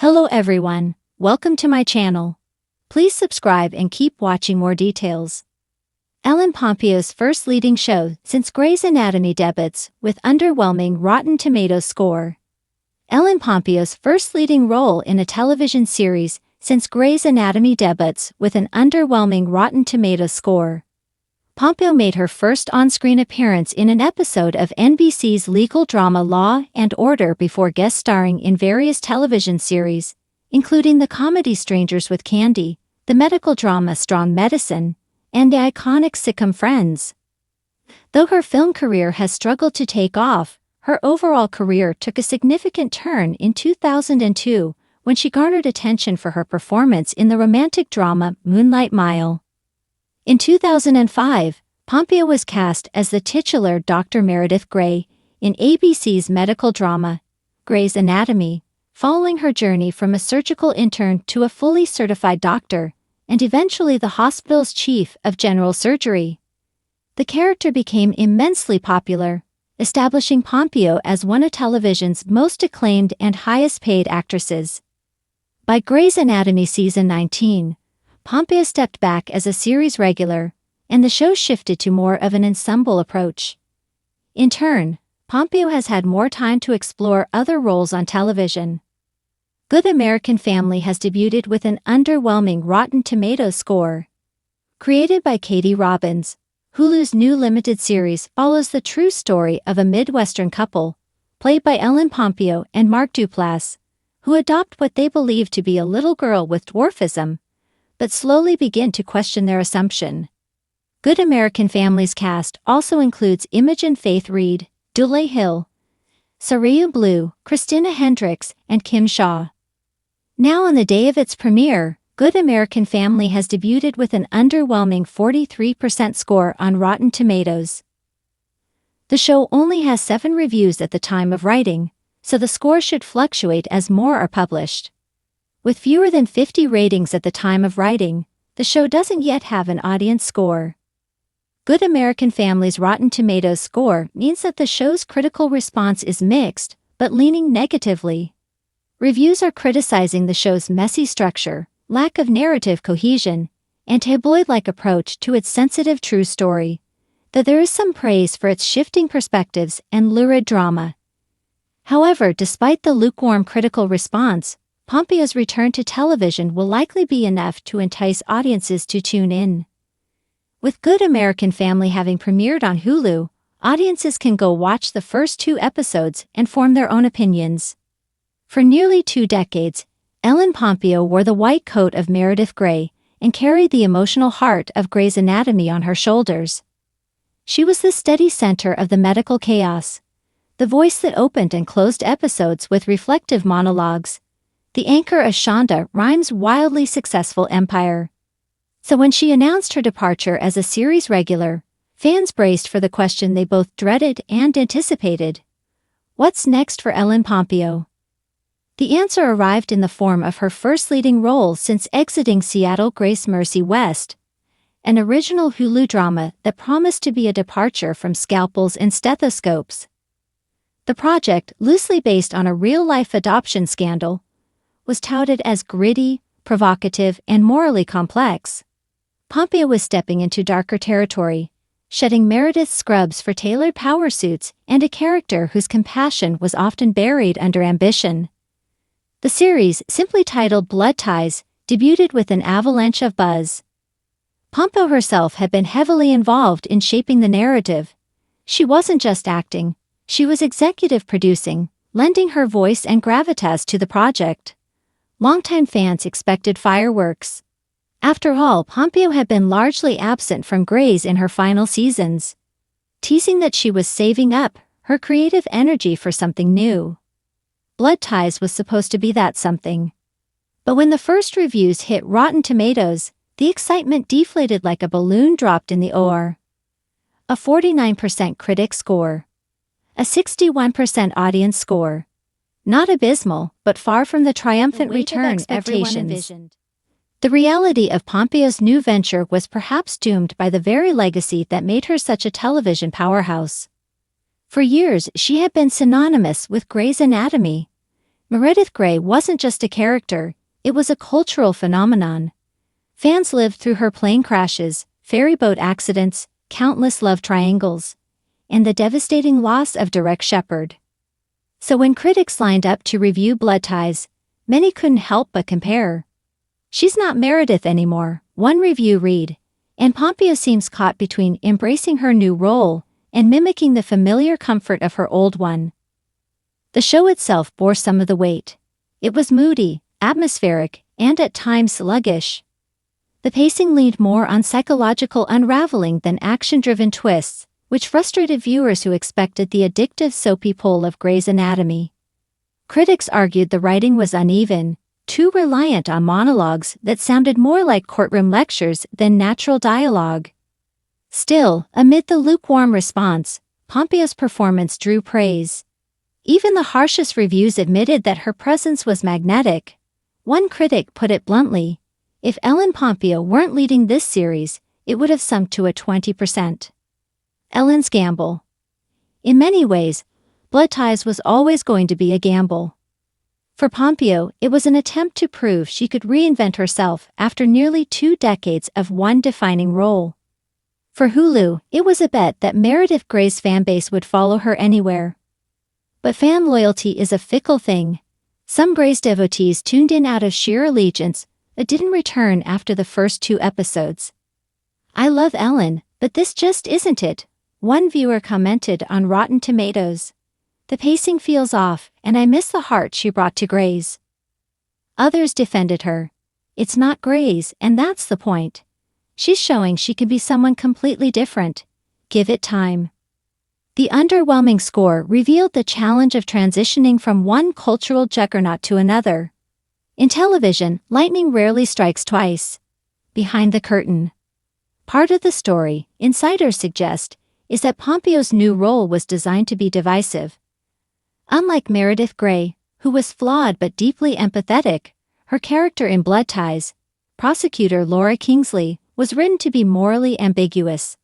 Hello everyone, welcome to my channel. Please subscribe and keep watching more details. Ellen Pompeo's first leading show since Grey's Anatomy debuts with underwhelming Rotten Tomatoes score. Ellen Pompeo's first leading role in a television series since Grey's Anatomy debuts with an underwhelming Rotten Tomatoes score. Pompeo made her first on-screen appearance in an episode of NBC's legal drama Law and Order before guest starring in various television series, including the comedy Strangers with Candy, the medical drama Strong Medicine, and the iconic sitcom Friends. Though her film career has struggled to take off, her overall career took a significant turn in 2002 when she garnered attention for her performance in the romantic drama Moonlight Mile. In 2005, Pompeo was cast as the titular Dr. Meredith Grey in ABC's medical drama, Grey's Anatomy, following her journey from a surgical intern to a fully certified doctor, and eventually the hospital's chief of general surgery. The character became immensely popular, establishing Pompeo as one of television's most acclaimed and highest-paid actresses. By Grey's Anatomy Season 19, Pompeo stepped back as a series regular, and the show shifted to more of an ensemble approach. In turn, Pompeo has had more time to explore other roles on television. Good American Family has debuted with an underwhelming Rotten Tomatoes score. Created by Katie Robbins, Hulu's new limited series follows the true story of a Midwestern couple, played by Ellen Pompeo and Mark Duplass, who adopt what they believe to be a little girl with dwarfism, but slowly begin to question their assumption. Good American Family's cast also includes Imogen Faith Reed, Dule Hill, Sariu Blue, Christina Hendricks, and Kim Shaw. Now on the day of its premiere, Good American Family has debuted with an underwhelming 43% score on Rotten Tomatoes. The show only has 7 reviews at the time of writing, so the score should fluctuate as more are published. With fewer than 50 ratings at the time of writing, the show doesn't yet have an audience score. Good American Family's Rotten Tomatoes score means that the show's critical response is mixed, but leaning negatively. Reviews are criticizing the show's messy structure, lack of narrative cohesion, and tabloid-like approach to its sensitive true story, though there is some praise for its shifting perspectives and lurid drama. However, despite the lukewarm critical response, Pompeo's return to television will likely be enough to entice audiences to tune in. With Good American Family having premiered on Hulu, audiences can go watch the first 2 episodes and form their own opinions. For nearly 2 decades, Ellen Pompeo wore the white coat of Meredith Grey and carried the emotional heart of Grey's Anatomy on her shoulders. She was the steady center of the medical chaos, the voice that opened and closed episodes with reflective monologues, the anchor of Shonda Rhimes' wildly successful empire. So when she announced her departure as a series regular, fans braced for the question they both dreaded and anticipated. What's next for Ellen Pompeo? The answer arrived in the form of her first leading role since exiting Seattle Grace Mercy West, an original Hulu drama that promised to be a departure from scalpels and stethoscopes. The project, loosely based on a real-life adoption scandal, was touted as gritty, provocative, and morally complex. Pompeo was stepping into darker territory, shedding Meredith's scrubs for tailored power suits and a character whose compassion was often buried under ambition. The series, simply titled Blood Ties, debuted with an avalanche of buzz. Pompeo herself had been heavily involved in shaping the narrative. She wasn't just acting, she was executive producing, lending her voice and gravitas to the project. Longtime fans expected fireworks. After all, Pompeo had been largely absent from Grey's in her final seasons, teasing that she was saving up her creative energy for something new. Blood Ties was supposed to be that something. But when the first reviews hit Rotten Tomatoes, the excitement deflated like a balloon dropped in the OR. A 49% critic score. A 61% audience score. Not abysmal, but far from the triumphant return everyone envisioned. The reality of Pompeo's new venture was perhaps doomed by the very legacy that made her such a television powerhouse. For years, she had been synonymous with Grey's Anatomy, Meredith Grey wasn't just a character, it was a cultural phenomenon. Fans lived through her plane crashes, ferry boat accidents, countless love triangles, and the devastating loss of Derek Shepherd. So when critics lined up to review Blood Ties, many couldn't help but compare. "She's not Meredith anymore," one review read, and Pompeo seems caught between embracing her new role and mimicking the familiar comfort of her old one. The show itself bore some of the weight. It was moody, atmospheric, and at times sluggish. The pacing leaned more on psychological unraveling than action-driven twists, which frustrated viewers who expected the addictive soapy pull of Grey's Anatomy. Critics argued the writing was uneven, too reliant on monologues that sounded more like courtroom lectures than natural dialogue. Still, amid the lukewarm response, Pompeo's performance drew praise. Even the harshest reviews admitted that her presence was magnetic. One critic put it bluntly, "If Ellen Pompeo weren't leading this series, it would have sunk to a 20%. Ellen's gamble. In many ways, Blood Ties was always going to be a gamble. For Pompeo, it was an attempt to prove she could reinvent herself after nearly 2 decades of one defining role. For Hulu, it was a bet that Meredith Grey's fanbase would follow her anywhere. But fan loyalty is a fickle thing. Some Grey's devotees tuned in out of sheer allegiance, but didn't return after the first 2 episodes. "I love Ellen, but this just isn't it," one viewer commented on Rotten Tomatoes. "The pacing feels off, and I miss the heart she brought to Grey's." Others defended her. "It's not Grey's, and that's the point. She's showing she can be someone completely different. Give it time." The underwhelming score revealed the challenge of transitioning from one cultural juggernaut to another. In television, lightning rarely strikes twice. Behind the curtain. Part of the story, insiders suggest, is that Pompeo's new role was designed to be divisive. Unlike Meredith Grey, who was flawed but deeply empathetic, her character in Blood Ties, prosecutor Laura Kingsley, was written to be morally ambiguous.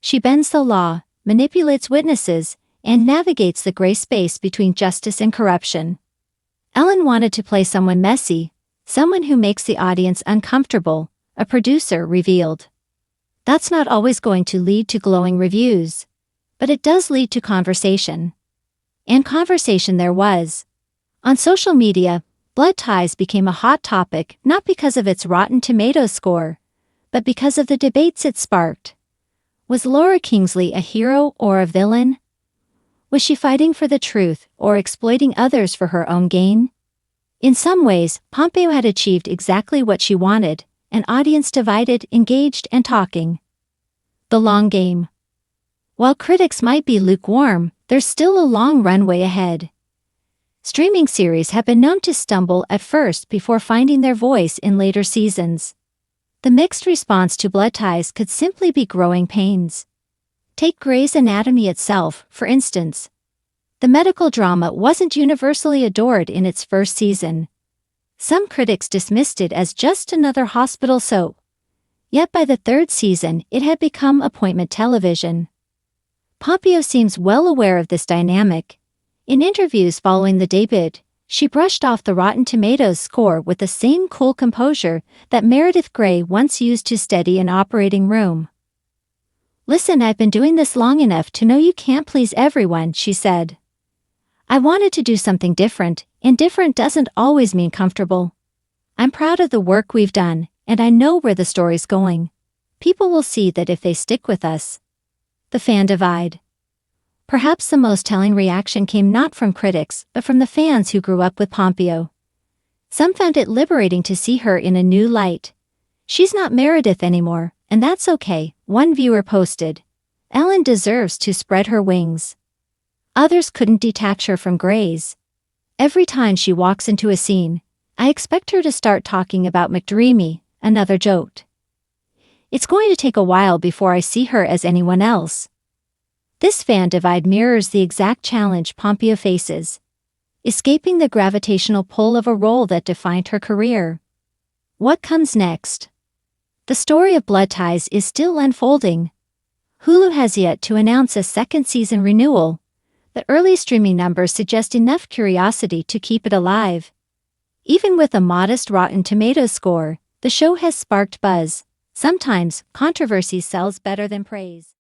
She bends the law, manipulates witnesses, and navigates the gray space between justice and corruption. Ellen wanted to play someone messy, someone who makes the audience uncomfortable, a producer revealed. That's not always going to lead to glowing reviews. But it does lead to conversation. And conversation there was. On social media, Blood Ties became a hot topic not because of its Rotten Tomatoes score, but because of the debates it sparked. Was Laura Kingsley a hero or a villain? Was she fighting for the truth or exploiting others for her own gain? In some ways, Pompeo had achieved exactly what she wanted, an audience divided, engaged, and talking. The long game. While critics might be lukewarm, there's still a long runway ahead. Streaming series have been known to stumble at first before finding their voice in later seasons. The mixed response to Blood Ties could simply be growing pains. Take Grey's Anatomy itself, for instance. The medical drama wasn't universally adored in its first season. Some critics dismissed it as just another hospital soap. Yet by the 3rd season, it had become appointment television. Pompeo seems well aware of this dynamic. In interviews following the debut, she brushed off the Rotten Tomatoes score with the same cool composure that Meredith Grey once used to steady an operating room. "Listen, I've been doing this long enough to know you can't please everyone," she said. "I wanted to do something different, and different doesn't always mean comfortable. I'm proud of the work we've done, and I know where the story's going. People will see that if they stick with us." The fan divide. Perhaps the most telling reaction came not from critics, but from the fans who grew up with Pompeo. Some found it liberating to see her in a new light. "She's not Meredith anymore, and that's okay," one viewer posted. "Ellen deserves to spread her wings." Others couldn't detach her from Grey's. "Every time she walks into a scene, I expect her to start talking about McDreamy," another joked. "It's going to take a while before I see her as anyone else." This fan divide mirrors the exact challenge Pompeo faces. Escaping the gravitational pull of a role that defined her career. What comes next? The story of Blood Ties is still unfolding. Hulu has yet to announce a 2nd season renewal, The early streaming numbers suggest enough curiosity to keep it alive. Even with a modest Rotten Tomatoes score, the show has sparked buzz. Sometimes, controversy sells better than praise.